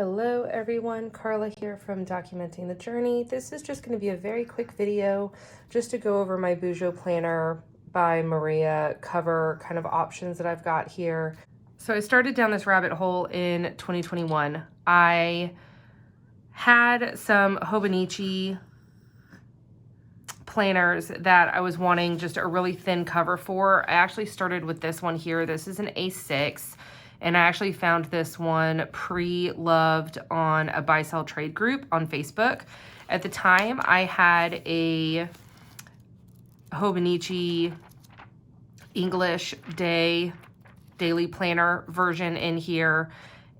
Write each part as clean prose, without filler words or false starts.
Hello everyone, Carla here from Documenting the Journey. This is just going to be a very quick video just to go over my BujoPlanner by Maria cover kind of options that I've got here. So I started down this rabbit hole in 2021. I had some Hobonichi planners that I was wanting just a really thin cover for. I actually started with this one here. This is an A6. And I actually found this one pre-loved on a buy-sell trade group on Facebook. At the time, I had a Hobonichi English daily planner version in here.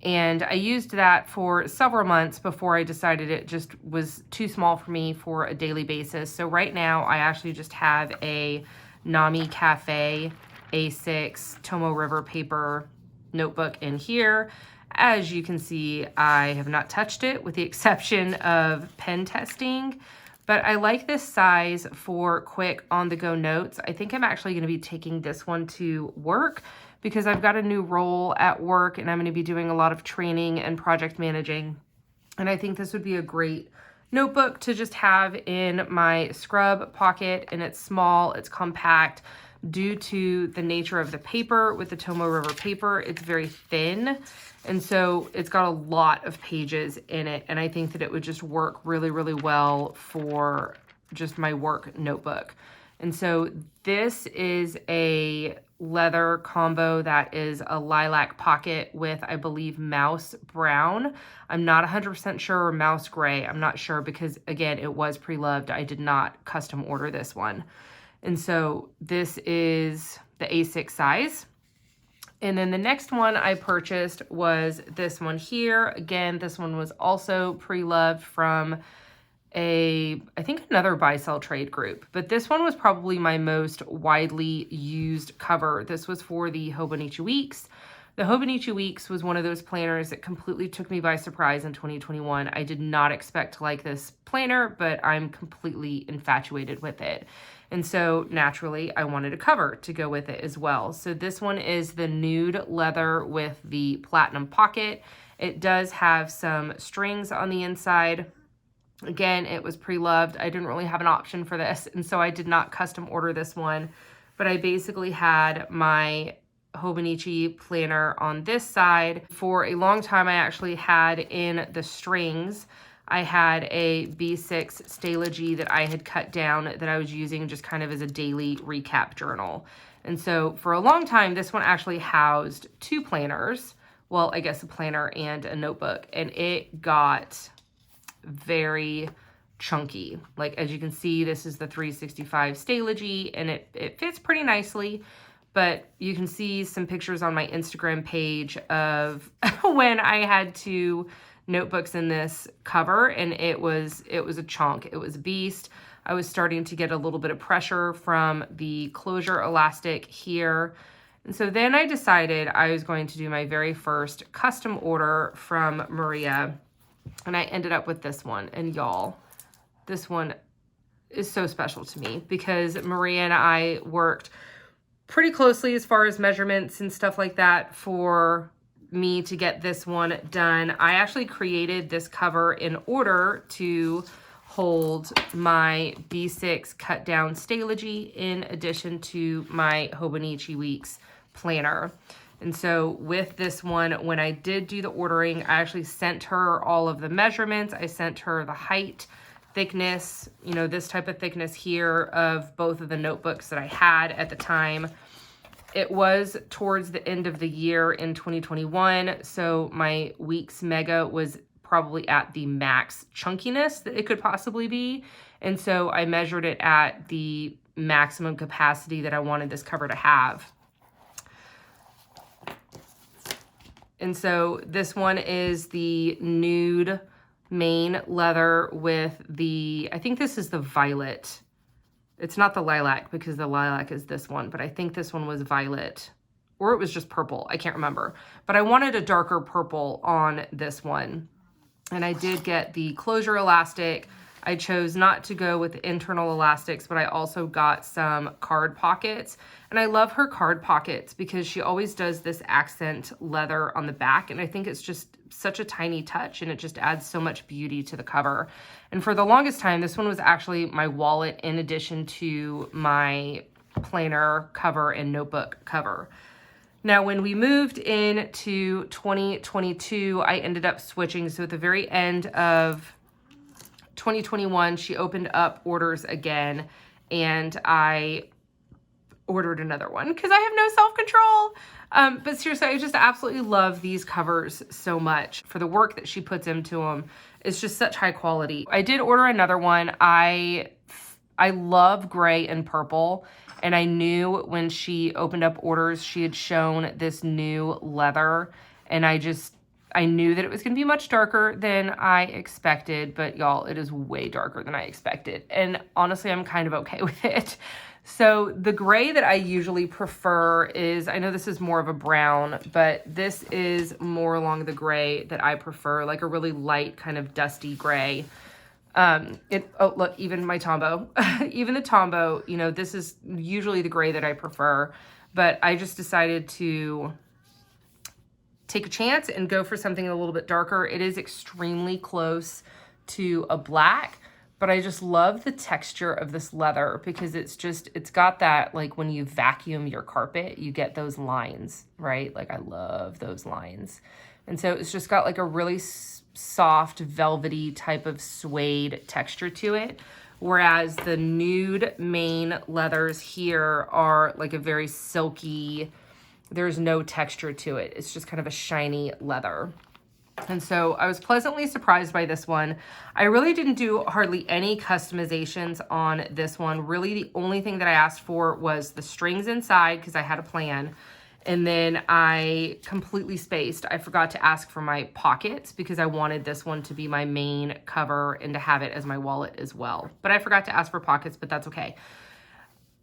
And I used that for several months before I decided it just was too small for me for a daily basis. So right now, I actually just have a Nami Cafe A6 Tomoe River paper notebook in here. As you can see, I have not touched it with the exception of pen testing, but I like this size for quick on-the-go notes. I think I'm actually going to be taking this one to work because I've got a new role at work and I'm going to be doing a lot of training and project managing. And I think this would be a great notebook to just have in my scrub pocket, and it's small, it's compact. Due to the nature of the paper with the Tomoe River paper, it's very thin, and so it's got a lot of pages in it, and I think that it would just work really, really well for just my work notebook. And so this is a leather combo that is a lilac pocket with, I believe, mouse brown. I'm not 100% sure, or mouse gray. I'm not sure because, again, it was pre-loved. I did not custom order this one. And so this is the A6 size. And then the next one I purchased was this one here. Again, this one was also pre-loved from I think another buy-sell trade group. But this one was probably my most widely used cover. This was for the Hobonichi Weeks. The Hobonichi Weeks was one of those planners that completely took me by surprise in 2021. I did not expect to like this planner, but I'm completely infatuated with it. And so naturally, I wanted a cover to go with it as well. So this one is the nude leather with the platinum pocket. It does have some strings on the inside. Again, it was pre-loved. I didn't really have an option for this, and so I did not custom order this one. But I basically had my Hobonichi planner on this side. For a long time, I actually had in the strings, I had a B6 Stalogy that I had cut down that I was using just kind of as a daily recap journal. And so for a long time, this one actually housed two planners. Well, I guess a planner and a notebook. And it got very chunky. Like, as you can see, this is the 365 Stalogy, and it fits pretty nicely. But you can see some pictures on my Instagram page of when I had two notebooks in this cover, and it was a chunk. It was a beast. I was starting to get a little bit of pressure from the closure elastic here. And so then I decided I was going to do my very first custom order from Maria, and I ended up with this one. And y'all, this one is so special to me because Maria and I worked pretty closely as far as measurements and stuff like that for me to get this one done. I actually created this cover in order to hold my B6 cut down Stalogy in addition to my Hobonichi Weeks planner. And so with this one, when I did do the ordering, I actually sent her all of the measurements. I sent her the height, thickness, you know, this type of thickness here of both of the notebooks that I had at the time. It was towards the end of the year in 2021, so my Weeks Mega was probably at the max chunkiness that it could possibly be, and so I measured it at the maximum capacity that I wanted this cover to have. And so this one is the nude main leather with the, I think this is the violet. It's not the lilac because the lilac is this one, but I think this one was violet, or it was just purple. I can't remember, but I wanted a darker purple on this one. And I did get the closure elastic. I chose not to go with internal elastics, but I also got some card pockets. And I love her card pockets because she always does this accent leather on the back. And I think it's just such a tiny touch and it just adds so much beauty to the cover. And for the longest time, this one was actually my wallet in addition to my planner cover and notebook cover. Now, when we moved into 2022, I ended up switching. So at the very end of 2021, she opened up orders again, and I ordered another one because I have no self-control. But seriously, I just absolutely love these covers so much for the work that she puts into them. It's just such high quality. I did order another one. I love gray and purple. And I knew when she opened up orders, she had shown this new leather. And I knew that it was going to be much darker than I expected. But y'all, it is way darker than I expected. And honestly, I'm kind of okay with it. So the gray that I usually prefer is, I know this is more of a brown, but this is more along the gray that I prefer, like a really light kind of dusty gray. Oh, look, even my Tombow, even the Tombow, you know, this is usually the gray that I prefer, but I just decided to take a chance and go for something a little bit darker. It is extremely close to a black, but I just love the texture of this leather because it's got that, like when you vacuum your carpet, you get those lines, right? Like I love those lines. And so it's just got like a really soft, velvety type of suede texture to it. Whereas the Nude main leathers here are like a very silky, there's no texture to it. It's just kind of a shiny leather. And so I was pleasantly surprised by this one. I really didn't do hardly any customizations on this one. Really, the only thing that I asked for was the strings inside because I had a plan. And then I completely spaced. I forgot to ask for my pockets because I wanted this one to be my main cover and to have it as my wallet as well. But I forgot to ask for pockets, but that's okay.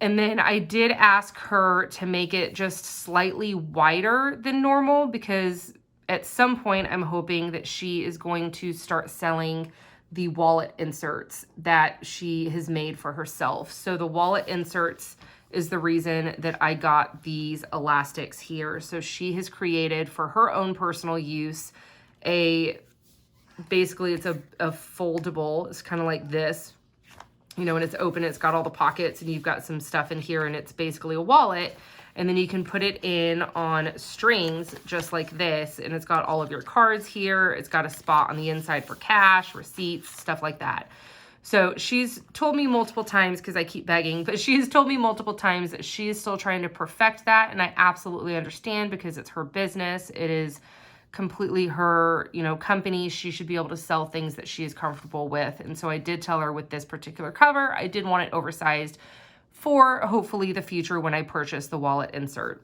And then I did ask her to make it just slightly wider than normal because at some point I'm hoping that she is going to start selling the wallet inserts that she has made for herself. So the wallet inserts is the reason that I got these elastics here. So she has created for her own personal use basically it's a foldable, it's kind of like this, you know, when it's open, it's got all the pockets and you've got some stuff in here and it's basically a wallet. And then you can put it in on strings just like this. And it's got all of your cards here. It's got a spot on the inside for cash, receipts, stuff like that. So she's told me multiple times, because I keep begging, but she's told me multiple times that she is still trying to perfect that. And I absolutely understand because it's her business. It is completely her, you know, company. She should be able to sell things that she is comfortable with. And so I did tell her with this particular cover, I did want it oversized for hopefully the future when I purchase the wallet insert.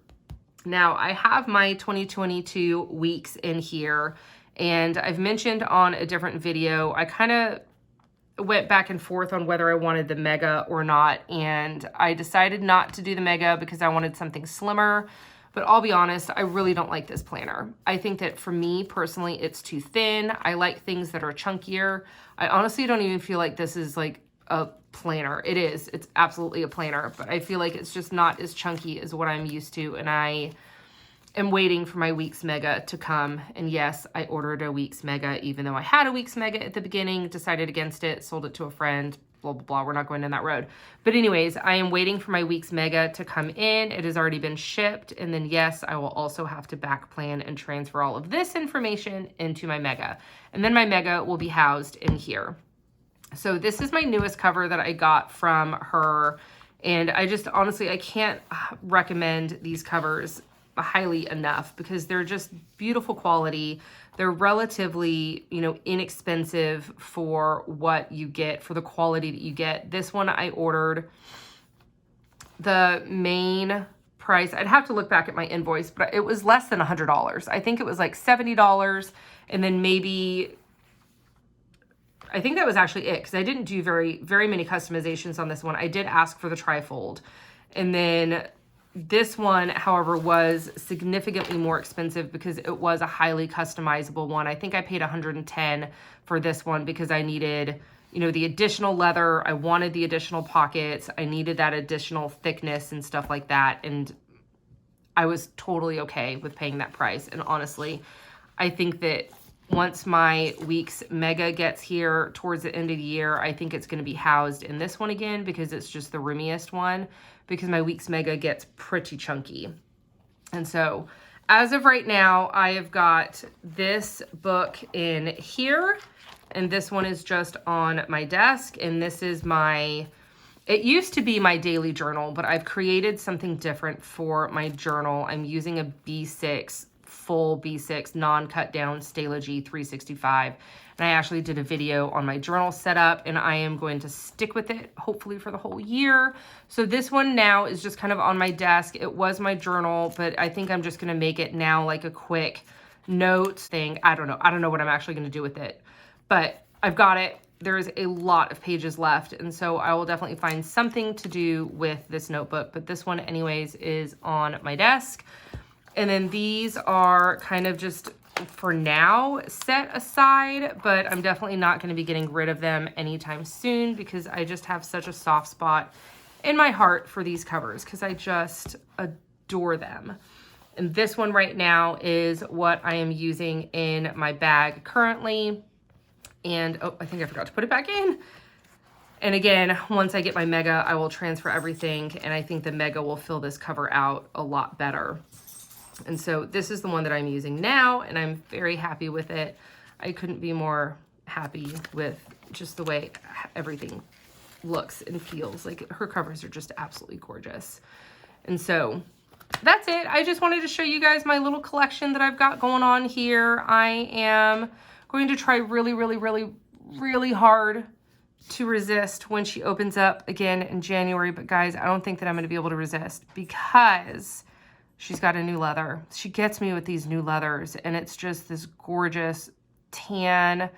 Now I have my 2022 weeks in here, and I've mentioned on a different video, I kind of went back and forth on whether I wanted the mega or not, and I decided not to do the mega because I wanted something slimmer. But I'll be honest, I really don't like this planner. I think that for me personally, it's too thin. I like things that are chunkier. I honestly don't even feel like this is like a planner. It is. It's absolutely a planner, but I feel like it's just not as chunky as what I'm used to, and I am waiting for my Weeks Mega to come. And yes, I ordered a Weeks Mega, even though I had a Weeks Mega at the beginning, decided against it, sold it to a friend, blah, blah, blah. We're not going down that road. But anyways, I am waiting for my Weeks Mega to come in. It has already been shipped. And then yes, I will also have to back plan and transfer all of this information into my Mega. And then my Mega will be housed in here. So this is my newest cover that I got from her. And I just, honestly, I can't recommend these covers highly enough because they're just beautiful quality. They're relatively, you know, inexpensive for what you get, for the quality that you get. This one I ordered, the main price, I'd have to look back at my invoice, but it was less than $100. I think it was like $70, and then maybe, I think that was actually it, because I didn't do very many customizations on this one. I did ask for the trifold, and then this one, however, was significantly more expensive because it was a highly customizable one. I think I paid $110 for this one because I needed, you know, the additional leather. I wanted the additional pockets. I needed that additional thickness and stuff like that. And I was totally okay with paying that price. And honestly, I think that once my Weeks Mega gets here towards the end of the year, I think it's going to be housed in this one again because it's just the roomiest one, because my Weeks Mega gets pretty chunky. And so as of right now, I have got this book in here, and this one is just on my desk. And this is my, it used to be my daily journal, but I've created something different for my journal. I'm using a B6, full B6, non-cut down Stalogy 365. And I actually did a video on my journal setup, and I am going to stick with it, hopefully for the whole year. So this one now is just kind of on my desk. It was my journal, but I think I'm just gonna make it now like a quick note thing. I don't know. I don't know what I'm actually gonna do with it, but I've got it. There's a lot of pages left, and so I will definitely find something to do with this notebook, but this one anyways is on my desk. And then these are kind of just for now set aside, but I'm definitely not going to be getting rid of them anytime soon because I just have such a soft spot in my heart for these covers because I just adore them. And this one right now is what I am using in my bag currently. And oh, I think I forgot to put it back in. And again, once I get my Mega, I will transfer everything, and I think the Mega will fill this cover out a lot better. And so this is the one that I'm using now, and I'm very happy with it. I couldn't be more happy with just the way everything looks and feels. Like, her covers are just absolutely gorgeous. And so that's it. I just wanted to show you guys my little collection that I've got going on here. I am going to try really hard to resist when she opens up again in January. But guys, I don't think that I'm going to be able to resist because she's got a new leather. She gets me with these new leathers, and it's just this gorgeous tan.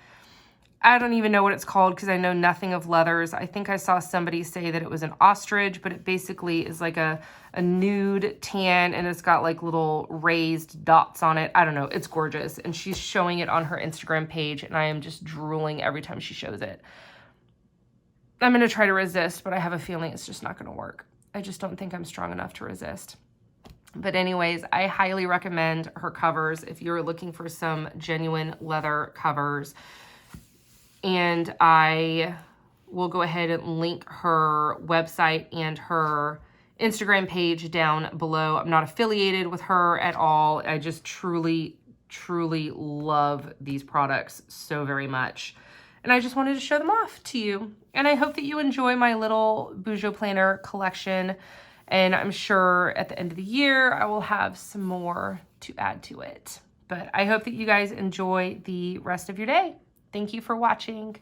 I don't even know what it's called because I know nothing of leathers. I think I saw somebody say that it was an ostrich, but it basically is like a nude tan, and it's got like little raised dots on it. I don't know. It's gorgeous, and she's showing it on her Instagram page, and I am just drooling every time she shows it. I'm going to try to resist, but I have a feeling it's just not going to work. I just don't think I'm strong enough to resist. But anyways, I highly recommend her covers if you're looking for some genuine leather covers. And I will go ahead and link her website and her Instagram page down below. I'm not affiliated with her at all. I just truly love these products so very much. And I just wanted to show them off to you. And I hope that you enjoy my little BujoPlanner collection. And I'm sure at the end of the year, I will have some more to add to it. But I hope that you guys enjoy the rest of your day. Thank you for watching.